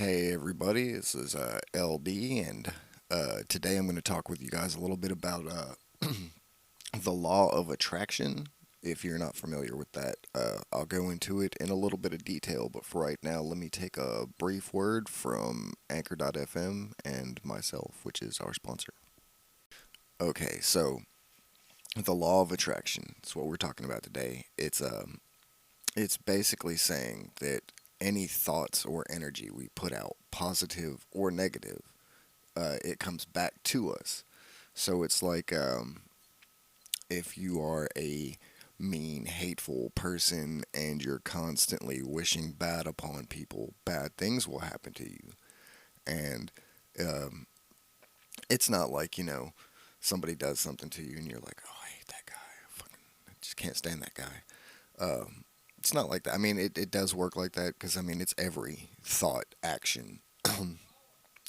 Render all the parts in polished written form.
Hey everybody, this is LD, and today I'm going to talk with you guys a little bit about the law of attraction. If you're not familiar with that, I'll go into it in a little bit of detail, but for right now, let me take a brief word from Anchor.fm and myself, which is our sponsor. Okay, so the law of attraction is what we're talking about today. It's basically saying that any thoughts or energy we put out, positive or negative, it comes back to us. So it's like if you are a mean, hateful person and you're constantly wishing bad upon people, bad things will happen to you. And um, it's not like, somebody does something to you and you're like, oh, I hate that guy. I just can't stand that guy. It's not like that. I mean, it does work like that because, I mean, it's every thought, action.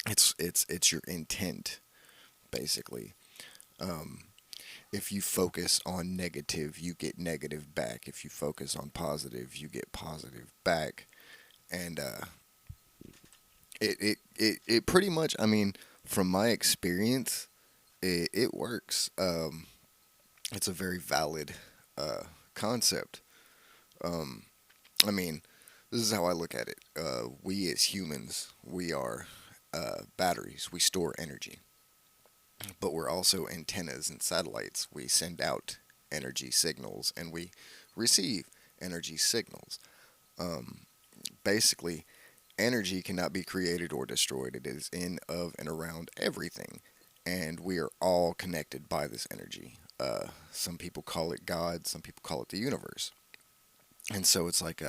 It's your intent, basically. Um, if you focus on negative, you get negative back. If you focus on positive, you get positive back. And it pretty much, I mean, from my experience, it works. It's a very valid concept. Um, I mean, this is how I look at it. We as humans, we are batteries. We store energy, but we're also antennas and satellites. We send out energy signals and we receive energy signals. Um, Basically, energy cannot be created or destroyed. It is in, of, and around everything, and we are all connected by this energy. Some people call it God. Some people call it the universe. And so it's like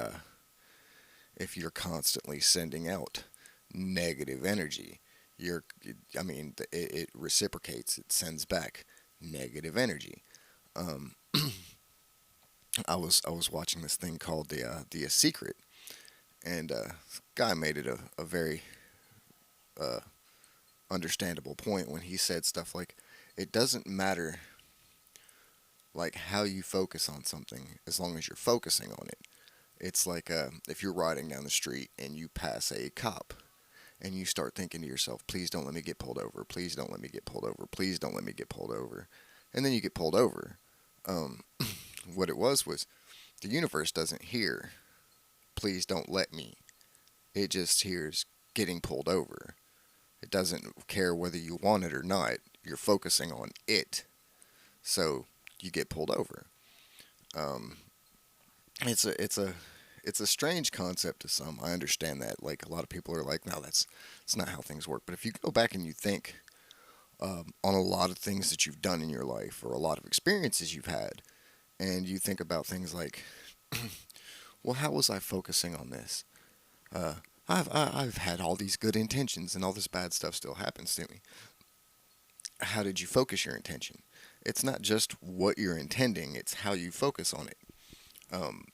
if you're constantly sending out negative energy, you're, I mean, it reciprocates. It sends back negative energy. Um, I was watching this thing called the Secret, and guy made it a very uh, understandable point when he said stuff like, "It doesn't matter like how you focus on something as long as you're focusing on it." It's like if you're riding down the street and you pass a cop and you start thinking to yourself, "Please don't let me get pulled over. Please don't let me get pulled over. Please don't let me get pulled over," and then you get pulled over. Um, what it was the universe doesn't hear, "Please don't let me." It just hears getting pulled over. It doesn't care whether you want it or not. You're focusing on it, so you get pulled over. Um, it's a strange concept to some. I understand that. Like a lot of people are like, no, that's not how things work. But if you go back and you think on a lot of things that you've done in your life or a lot of experiences you've had, and you think about things like, well, how was I focusing on this? Uh, I've had all these good intentions and all this bad stuff still happens to me. How did you focus your intention? It's not just what you're intending; it's how you focus on it. Um,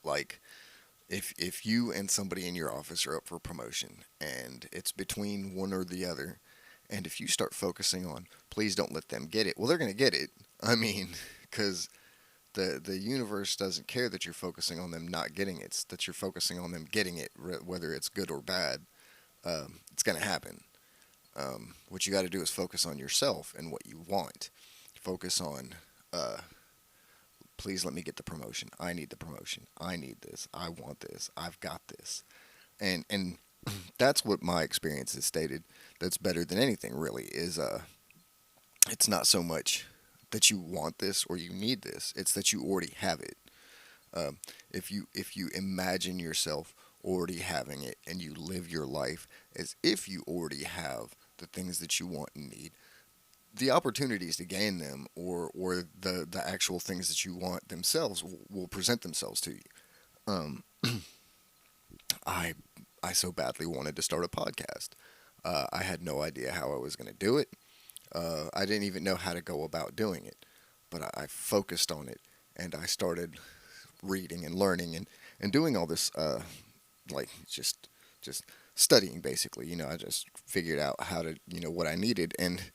like if you and somebody in your office are up for promotion and it's between one or the other, and if you start focusing on please don't let them get it, well, they're going to get it. I mean, because the universe doesn't care that you're focusing on them not getting it. It's that you're focusing on them getting it, whether it's good or bad. It's going to happen. What you got to do is focus on yourself and what you want. Focus on uh, please let me get the promotion. I need the promotion. I need this. I want this. I've got this. And that's what my experience has stated. That's better than anything really is it's not so much that you want this or you need this. It's that you already have it. If you imagine yourself already having it and you live your life as if you already have the things that you want and need, the opportunities to gain them or the actual things that you want themselves will present themselves to you. Um, I I so badly wanted to start a podcast. I had no idea how I was going to do it. I didn't even know how to go about doing it, but I focused on it and I started reading and learning and doing all this like just studying basically. I just figured out how to what I needed, and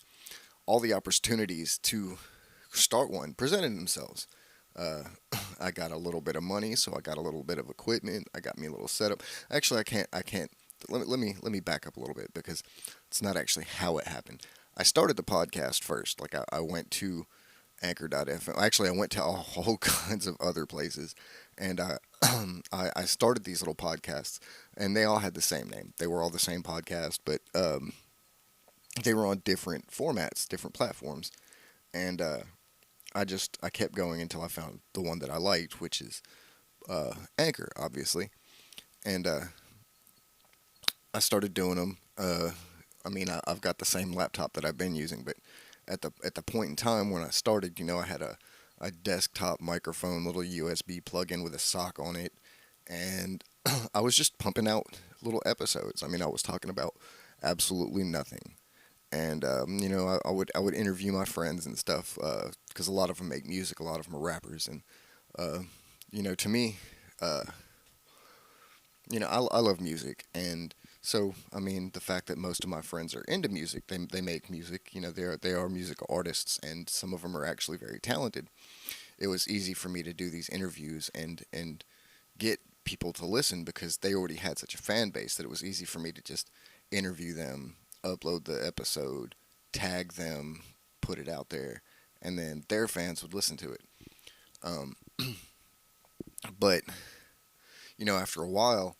all the opportunities to start one presented themselves. Uh, I got a little bit of money, so I got a little bit of equipment. I got me a little setup. Actually, I can't. Let me back up a little bit because it's not actually how it happened. I started the podcast first. Like I went to Anchor.fm. Actually, I went to all whole kinds of other places, and I started these little podcasts, and they all had the same name. They were all the same podcast, but they were on different formats, different platforms, and I kept going until I found the one that I liked, which is Anchor, obviously, and I started doing them. I've got the same laptop that I've been using, but at the point in time when I started, I had a desktop microphone, little USB plug-in with a sock on it, and I was just pumping out little episodes. I was talking about absolutely nothing, and I would interview my friends and stuff because a lot of them make music, a lot of them are rappers, and uh, to me, uh, I love music, and so the fact that most of my friends are into music, they make music, they are music artists, and some of them are actually very talented. It was easy for me to do these interviews and get people to listen because they already had such a fan base that it was easy for me to just interview them, upload the episode, tag them, put it out there, and then their fans would listen to it. Um, but after a while,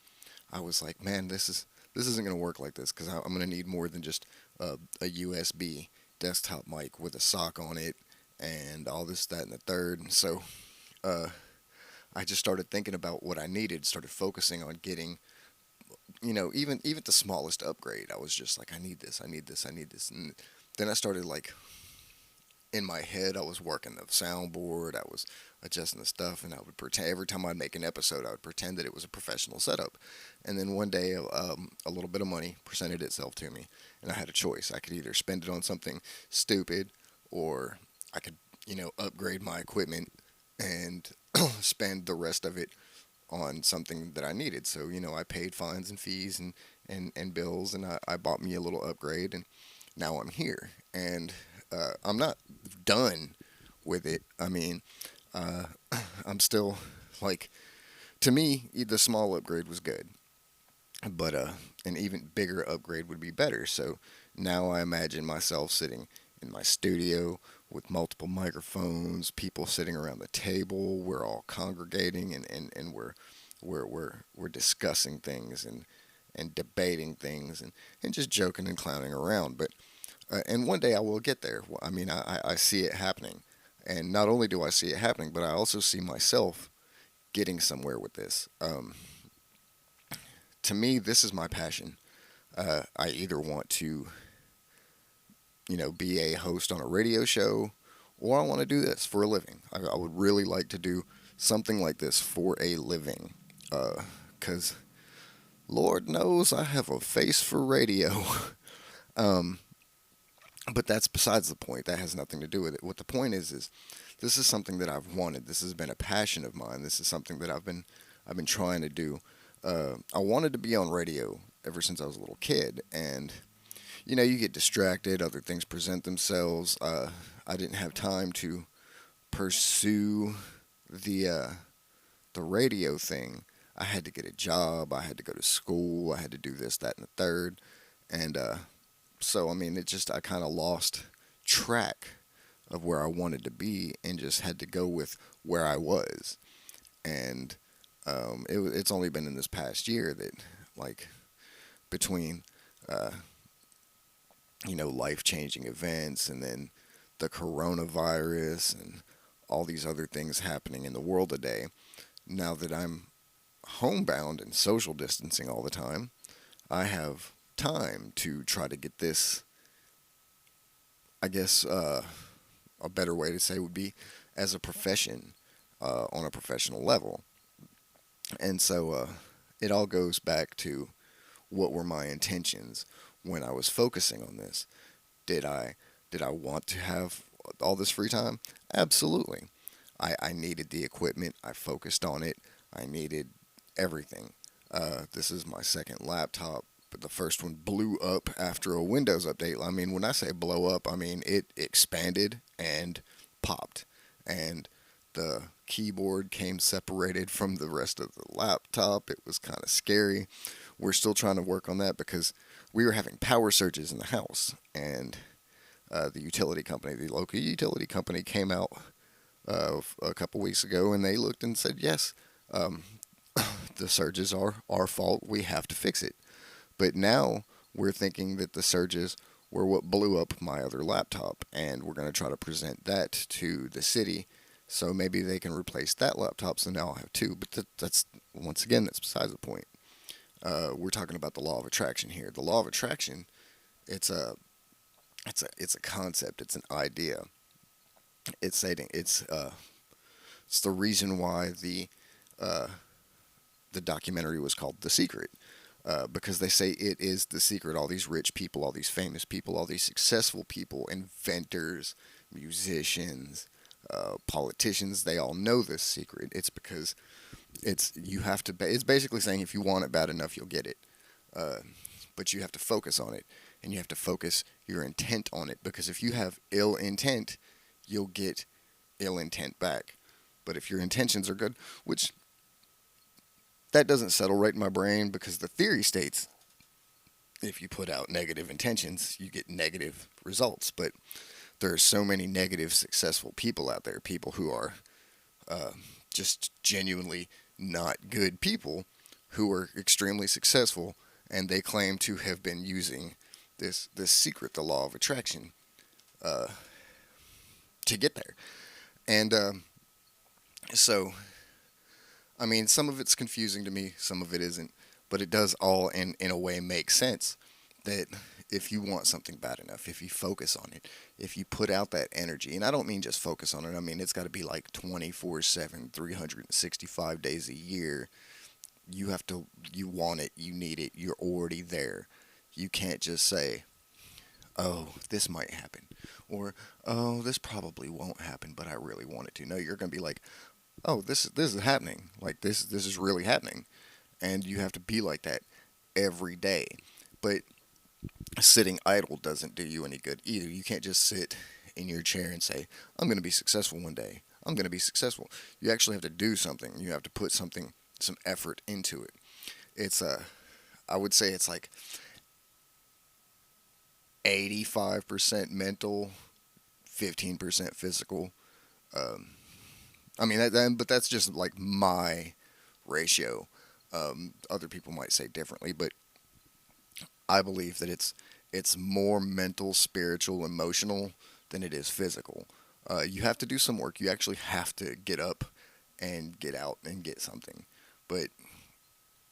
I was like, man, this isn't gonna work like this because I'm gonna need more than just a USB desktop mic with a sock on it and all this, that, and the third. So uh, I just started thinking about what I needed, started focusing on getting, even the smallest upgrade. I was just like, I need this, I need this, I need this, and then I started like in my head, I was working the soundboard, I was adjusting the stuff, and I would pretend every time I'd make an episode, I would pretend that it was a professional setup. And then one day, a little bit of money presented itself to me, and I had a choice. I could either spend it on something stupid, or I could, upgrade my equipment and spend the rest of it on something that I needed. So, I paid fines and fees and bills, and I bought me a little upgrade, and now I'm here. And I'm not done with it. Uh, I'm still like, to me, the small upgrade was good, but an even bigger upgrade would be better. So now I imagine myself sitting in my studio with multiple microphones, people sitting around the table. We're all congregating and we're discussing things and debating things and just joking and clowning around. But and one day I will get there. I see it happening. And not only do I see it happening, but I also see myself getting somewhere with this. To me, this is my passion. I either want to, be a host on a radio show, or I want to do this for a living. I would really like to do something like this for a living. Because Lord knows I have a face for radio. um, but that's besides the point. That has nothing to do with it. What the point is this is something that I've wanted. This has been a passion of mine. This is something that I've been trying to do. I wanted to be on radio ever since I was a little kid, and you get distracted. Other things present themselves. I didn't have time to pursue the radio thing. I had to get a job. I had to go to school. I had to do this, that, and the third, and so it just I kind of lost track of where I wanted to be and just had to go with where I was. And it's only been in this past year that, like, between uh, life changing events and then the coronavirus and all these other things happening in the world today, now that I'm homebound and social distancing all the time, I have time to try to get this. I guess a better way to say would be as a profession on a professional level. And so it all goes back to what were my intentions when I was focusing on this. Did I want to have all this free time? Absolutely. I needed the equipment. I focused on it. I needed everything. This is my second laptop, but the first one blew up after a Windows update. When I say blow up, it expanded and popped. And The keyboard came separated from the rest of the laptop. It was kind of scary. We're still trying to work on that because we were having power surges in the house, and the utility company, the local utility company, came out a couple weeks ago, and they looked and said, yes, um, the surges are our fault. We have to fix it. But now we're thinking that the surges were what blew up my other laptop, and we're going to try to present that to the city so maybe they can replace that laptop. So now I'll have two. But that's, once again, that's besides the point. We're talking about the law of attraction here. The law of attraction, it's a it's a concept. It's an idea. It's the reason why uh, the documentary was called The Secret, because they say it is the secret. All these rich people, all these famous people, all these successful people, inventors, musicians, politicians, they all know this secret. It's because you have to. It's basically saying if you want it bad enough, you'll get it. Uh, but you have to focus on it, and you have to focus your intent on it. Because if you have ill intent, you'll get ill intent back. But if your intentions are good, which that doesn't settle right in my brain because the theory states if you put out negative intentions, you get negative results. But there are so many negative, successful people out there, people who are uh, just genuinely not good people who are extremely successful, and they claim to have been using this secret, the law of attraction, uh, to get there. And so, I mean, some of it's confusing to me, some of it isn't, but it does all in a way make sense that if you want something bad enough, if you focus on it, if you put out that energy, and I don't mean just focus on it, I mean it's got to be like 24/7, 365 days a year. You want it, you need it, you're already there. You can't just say, oh, this might happen, or oh, this probably won't happen, but I really want it to. No, you're going to be like, oh, this is happening. Like this is really happening, and you have to be like that every day. But sitting idle doesn't do you any good either. You can't just sit in your chair and say, I'm going to be successful one day. I'm going to be successful. You actually have to do something. You have to put some effort into it. It's I would say it's like 85% mental, 15% physical. Um, I mean, but that's just like my ratio. Other people might say differently, but I believe that it's more mental, spiritual, emotional than it is physical. You have to do some work. You actually have to get up and get out and get something, but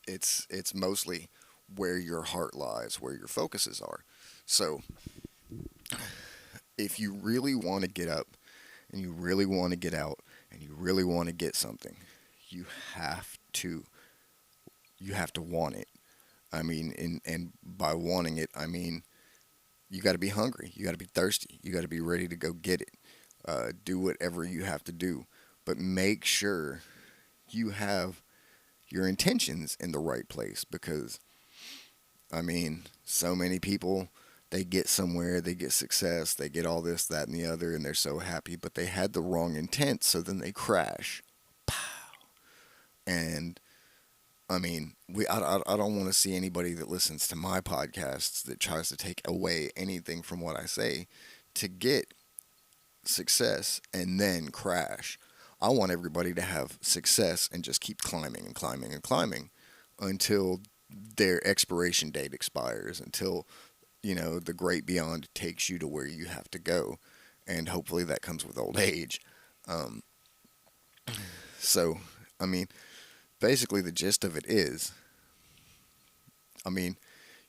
it's mostly where your heart lies, where your focuses are. So if you really want to get up and you really want to get out and you really want to get something, you have to you have to want it. I mean, and by wanting it, I mean you got to be hungry, you got to be thirsty, you got to be ready to go get it. Do whatever you have to do, but make sure you have your intentions in the right place because I mean, so many people they get somewhere, they get success, they get all this, that, and the other, and they're so happy, but they had the wrong intent, so then they crash. And I mean, I don't want to see anybody that listens to my podcasts that tries to take away anything from what I say to get success and then crash. I want everybody to have success and just keep climbing and climbing and climbing until their expiration date expires, until, the great beyond takes you to where you have to go. And hopefully that comes with old age. Um, so, I mean, basically the gist of it is, I mean,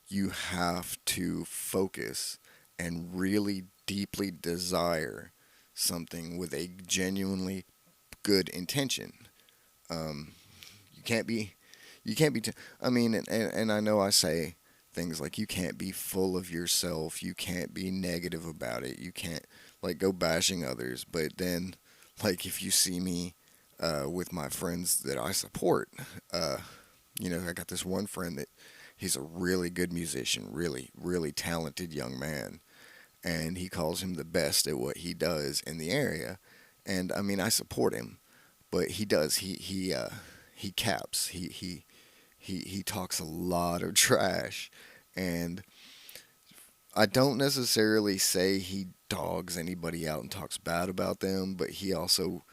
you have to focus and really deeply desire something with a genuinely good intention. Um, you can't be, you can't be. I mean, and I know I say things like you can't be full of yourself. You can't be negative about it. You can't like go bashing others. But then, like if you see me with my friends that I support, uh, I got this one friend that he's a really good musician, really, really talented young man, and he calls him the best at what he does in the area. And I mean, I support him, but he does. He caps. He talks a lot of trash, and I don't necessarily say he dogs anybody out and talks bad about them, but he also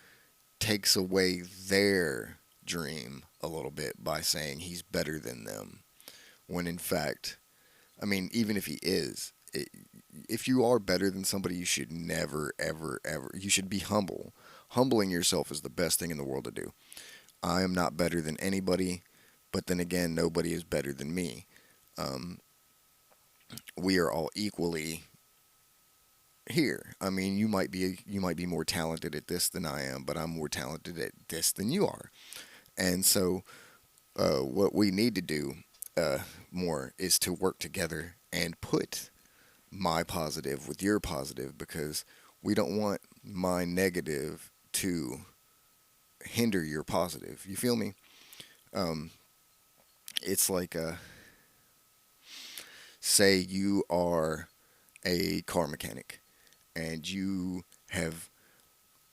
takes away their dream a little bit by saying he's better than them. When in fact, I mean, even if he is, if you are better than somebody, you should never, ever, ever, you should be humble. Humbling yourself is the best thing in the world to do. I am not better than anybody, but then again, nobody is better than me. Um, we are all equally here. I mean, you might be more talented at this than I am, but I'm more talented at this than you are. And so, what we need to do uh, more is to work together and put my positive with your positive, because we don't want my negative to hinder your positive. You feel me? Um, it's like, say you are a car mechanic and you have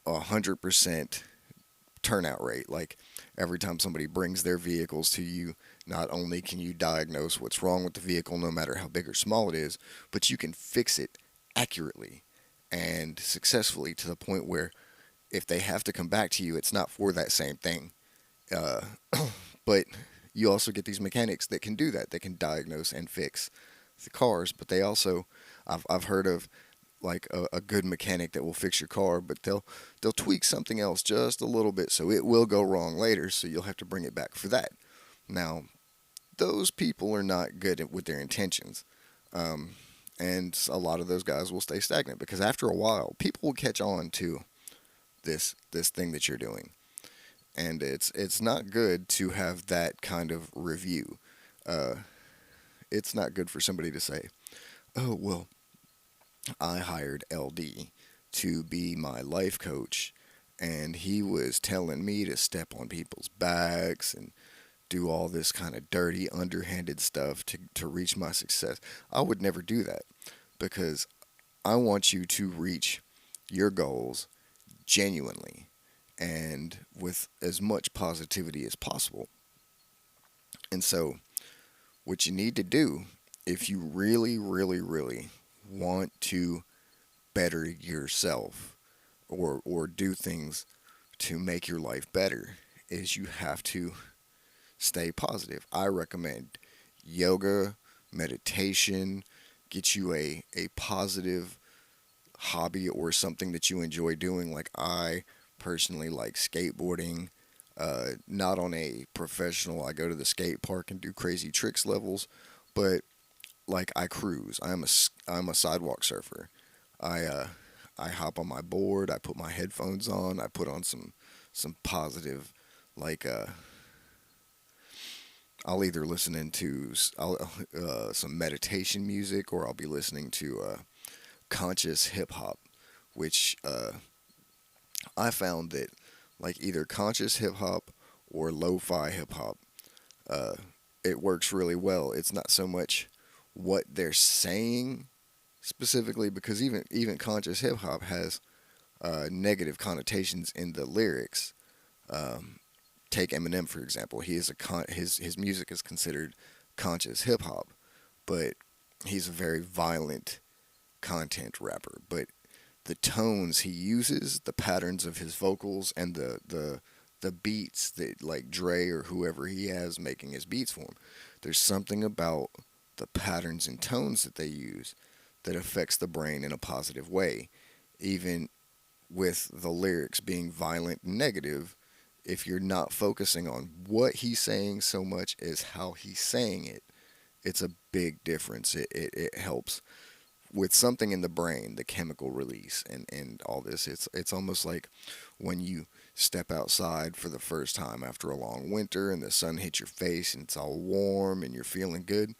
100% turnout rate. Like every time somebody brings their vehicles to you, not only can you diagnose what's wrong with the vehicle, no matter how big or small it is, but you can fix it accurately and successfully to the point where if they have to come back to you, it's not for that same thing. Uh, but you also get these mechanics that can do that. They can diagnose and fix the cars, but they also, I've heard of like a good mechanic that will fix your car, but they'll tweak something else just a little bit, so it will go wrong later. So you'll have to bring it back for that. Now, those people are not good with their intentions, um, and a lot of those guys will stay stagnant because after a while, people will catch on to this thing that you're doing, and it's not good to have that kind of review. Uh, it's not good for somebody to say, "Oh well, I hired LD to be my life coach, and he was telling me to step on people's backs and do all this kind of dirty, underhanded stuff to reach my success." I would never do that because I want you to reach your goals genuinely and with as much positivity as possible. And so, what you need to do if you really, really, really want to better yourself or do things to make your life better is you have to stay positive. I recommend yoga, meditation, get you a positive hobby or something that you enjoy doing. Like I personally like skateboarding. Not on a professional, I go to the skate park and do crazy tricks levels, but like I cruise. I'm a sidewalk surfer. I I hop on my board. I put my headphones on. I put on some positive, like I'll either listen into some meditation music or I'll be listening to conscious hip hop, which I found that like either conscious hip hop or lo-fi hip hop, uh, it works really well. It's not so much what they're saying specifically, because even conscious hip hop has negative connotations in the lyrics. Um, Take Eminem for example. He is his music is considered conscious hip hop, but he's a very violent content rapper. But the tones he uses, the patterns of his vocals, and the beats that like Dre or whoever he has making his beats for him, there's something about the patterns and tones that they use that affects the brain in a positive way. Even with the lyrics being violent and negative, if you're not focusing on what he's saying so much as how he's saying it, it's a big difference. It helps with something in the brain, the chemical release and all this. It's almost like when you step outside for the first time after a long winter and the sun hits your face and it's all warm and you're feeling good.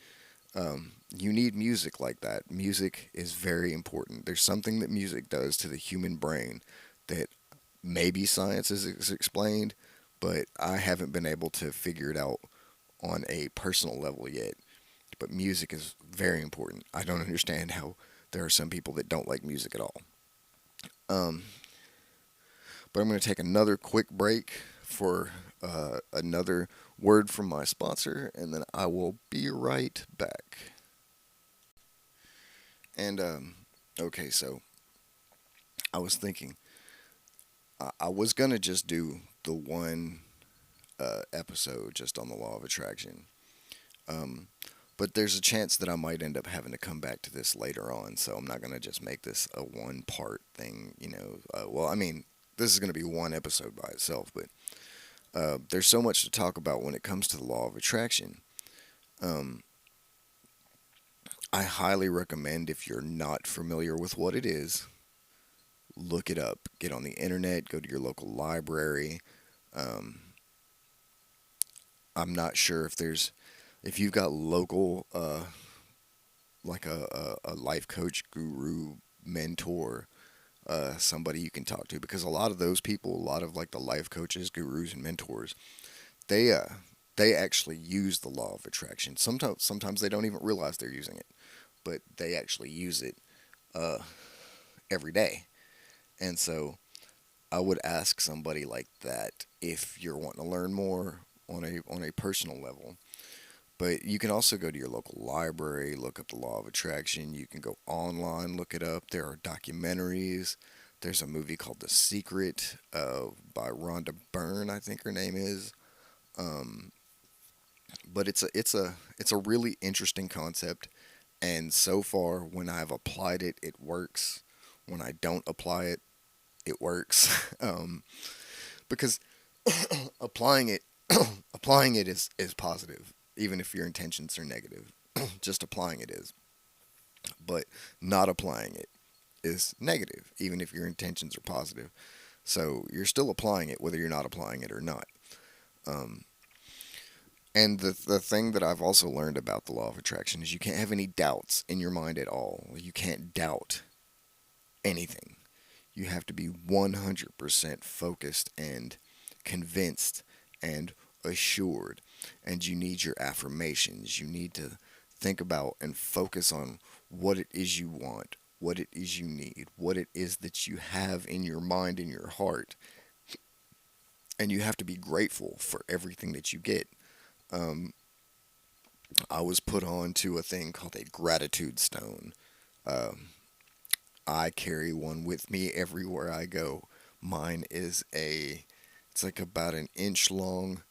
You need music like that. Music is very important. There's something that music does to the human brain that maybe science has explained, but I haven't been able to figure it out on a personal level yet. But music is very important. I don't understand how there are some people that don't like music at all. Um, But I'm going to take another quick break for another word from my sponsor, and then I will be right back. And okay, so I was thinking I was gonna just do the one episode just on the law of attraction, um, but there's a chance that I might end up having to come back to this later on. So I'm not gonna just make this a one part thing. Well, I mean, this is gonna be one episode by itself, but there's so much to talk about when it comes to the law of attraction. Um, I highly recommend, if you're not familiar with what it is, look it up. Get on the internet, go to your local library. Um, I'm not sure if you've got local, like a life coach, guru, mentor, somebody you can talk to, because a lot of those people, a lot of like the life coaches, gurus, and mentors, they uh, they actually use the law of attraction. Sometimes they don't even realize they're using it, but they actually use it uh, every day. And so I would ask somebody like that if you're wanting to learn more on a personal level. But you can also go to your local library, look up the law of attraction. You can go online, look it up. There are documentaries. There's a movie called The Secret by Rhonda Byrne, I think her name is. Um, but it's a really interesting concept. And so far, when I've applied it, it works. When I don't apply it, it works. Because applying it applying it is positive, even if your intentions are negative. Just applying it is. But not applying it is negative, even if your intentions are positive. So you're still applying it whether you're not applying it or not. Um, and the thing that I've also learned about the law of attraction is you can't have any doubts in your mind at all. You can't doubt anything. You have to be 100% focused and convinced and assured. And you need your affirmations. You need to think about and focus on what it is you want, what it is you need, what it is that you have in your mind and your heart. And you have to be grateful for everything that you get. Um, I was put on to a thing called a gratitude stone. Um, I carry one with me everywhere I go. Mine is it's like about an inch long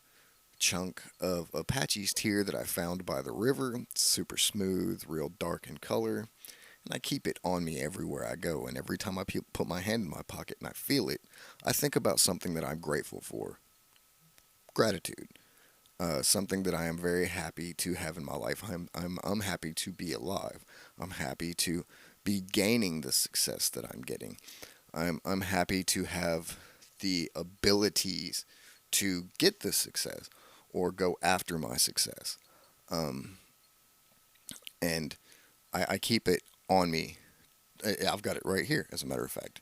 chunk of Apache's tear that I found by the river. It's super smooth, real dark in color. And I keep it on me everywhere I go. And every time I put my hand in my pocket and I feel it, I think about something that I'm grateful for. Gratitude. Something that I am very happy to have in my life. I'm happy to be alive. I'm happy to be gaining the success that I'm getting. I'm happy to have the abilities to get this success or go after my success. Um, and I keep it on me. I've got it right here, as a matter of fact.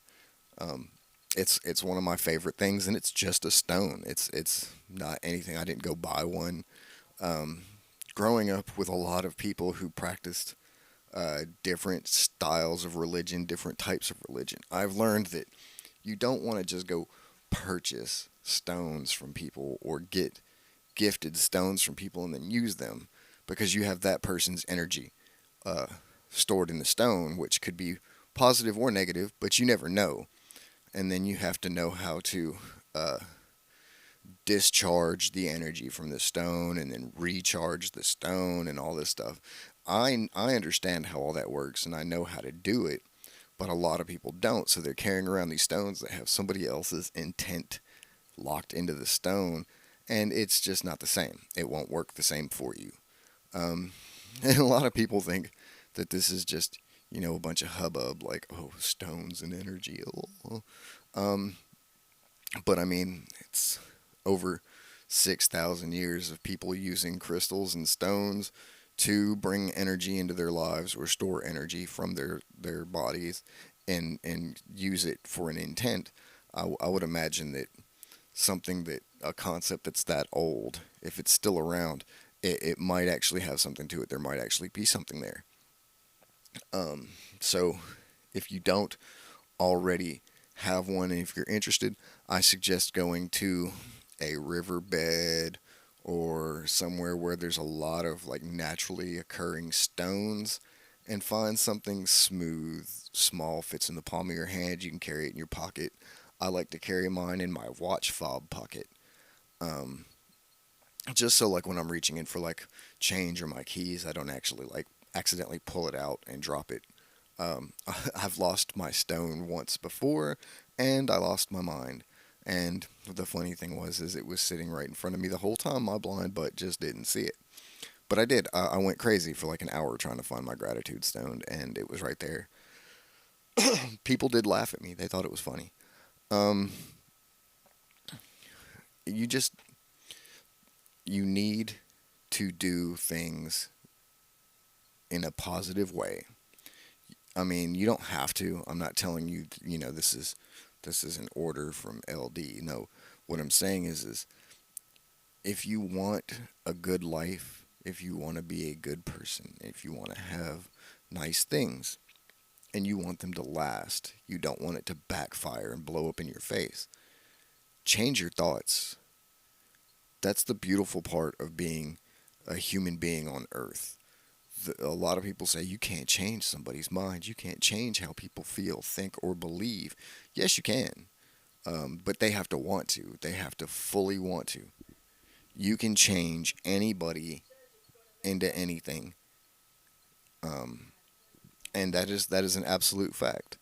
Um, it's one of my favorite things, and it's just a stone. It's not anything. I didn't go buy one. Um, Growing up with a lot of people who practiced different styles of religion, different types of religion, I've learned that you don't want to just go purchase stones from people or get gifted stones from people and then use them, because you have that person's energy uh, stored in the stone, which could be positive or negative, but you never know. And then you have to know how to uh, discharge the energy from the stone and then recharge the stone and all this stuff. I understand how all that works and I know how to do it, but a lot of people don't. So they're carrying around these stones that have somebody else's intent locked into the stone, and it's just not the same. It won't work the same for you. Um, and a lot of people think that this is just, a bunch of hubbub, like, oh, stones and energy. Oh. Um, but I mean, it's over 6,000 years of people using crystals and stones to bring energy into their lives or store energy from their bodies and use it for an intent. I would imagine that a concept that's that old, if it's still around, it might actually have something to it. There might actually be something there. Um, so if you don't already have one, and if you're interested, I suggest going to a riverbed or somewhere where there's a lot of like naturally occurring stones and find something smooth, small, fits in the palm of your hand. You can carry it in your pocket. I like to carry mine in my watch fob pocket. Um, just so like when I'm reaching in for like change or my keys, I don't actually like accidentally pull it out and drop it. I've lost my stone once before, and I lost my mind. And the funny thing was, is it was sitting right in front of me the whole time. My blind butt just didn't see it. But I did. I went crazy for like an hour trying to find my gratitude stone, and it was right there. People did laugh at me. They thought it was funny. Um, you just you need to do things in a positive way. I mean, you don't have to. I'm not telling you, this is an order from LD. No, what I'm saying is if you want a good life, if you want to be a good person, if you want to have nice things and you want them to last, you don't want it to backfire and blow up in your face. Change your thoughts. That's the beautiful part of being a human being on earth. A lot of people say you can't change somebody's mind. You can't change how people feel, think, or believe. Yes, you can. But they have to want to. They have to fully want to. You can change anybody into anything, um, and that is an absolute fact.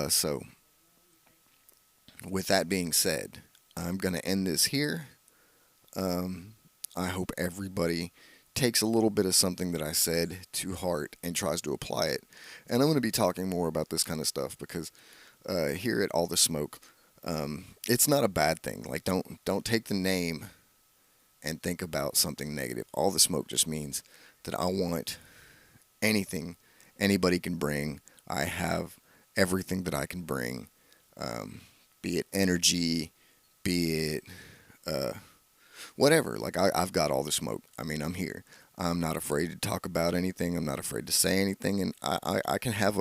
So, with that being said, I'm gonna end this here. Um, I hope everybody takes a little bit of something that I said to heart and tries to apply it. And I'm going to be talking more about this kind of stuff because here at All the Smoke, it's not a bad thing. Like don't take the name and think about something negative. All the Smoke just means that I want anything anybody can bring. I have everything that I can bring, um, be it energy, be it uh, whatever. Like I've got all the smoke. I mean, I'm here. I'm not afraid to talk about anything. I'm not afraid to say anything, and I can have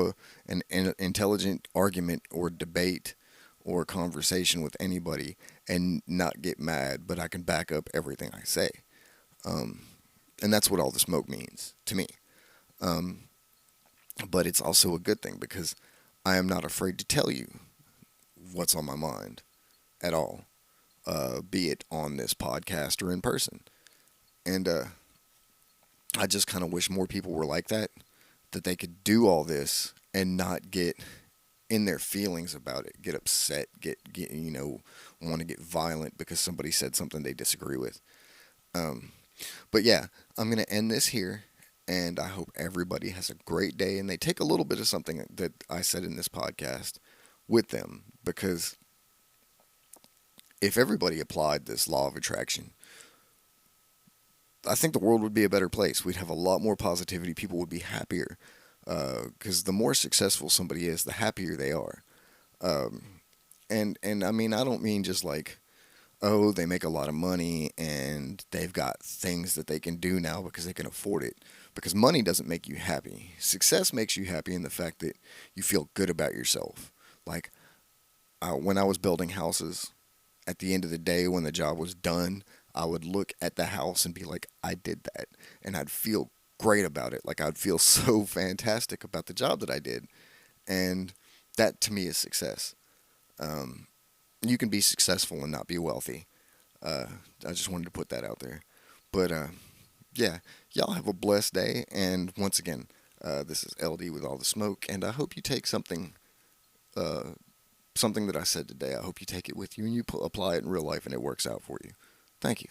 an intelligent argument or debate or conversation with anybody and not get mad, but I can back up everything I say. Um, and that's what all the smoke means to me. Um, but it's also a good thing because I am not afraid to tell you what's on my mind at all, be it on this podcast or in person. And I just kind of wish more people were like that, that they could do all this and not get in their feelings about it, get upset, get want to get violent because somebody said something they disagree with. Um, but yeah, I'm gonna end this here, and I hope everybody has a great day and they take a little bit of something that I said in this podcast with them because if everybody applied this law of attraction, I think the world would be a better place. We'd have a lot more positivity. People would be happier because the more successful somebody is, the happier they are. Um, and I mean, I don't mean just like, oh, they make a lot of money and they've got things that they can do now because they can afford it. Because money doesn't make you happy. Success makes you happy in the fact that you feel good about yourself. Like when I was building houses, at the end of the day, when the job was done, I would look at the house and be like, I did that. And I'd feel great about it. Like I'd feel so fantastic about the job that I did. And that to me is success. Um, you can be successful and not be wealthy. Uh, I just wanted to put that out there. But yeah, y'all have a blessed day. And once again, this is LD with all the smoke. And I hope you take uh, something that I said today. I hope you take it with you and you apply it in real life and it works out for you. Thank you.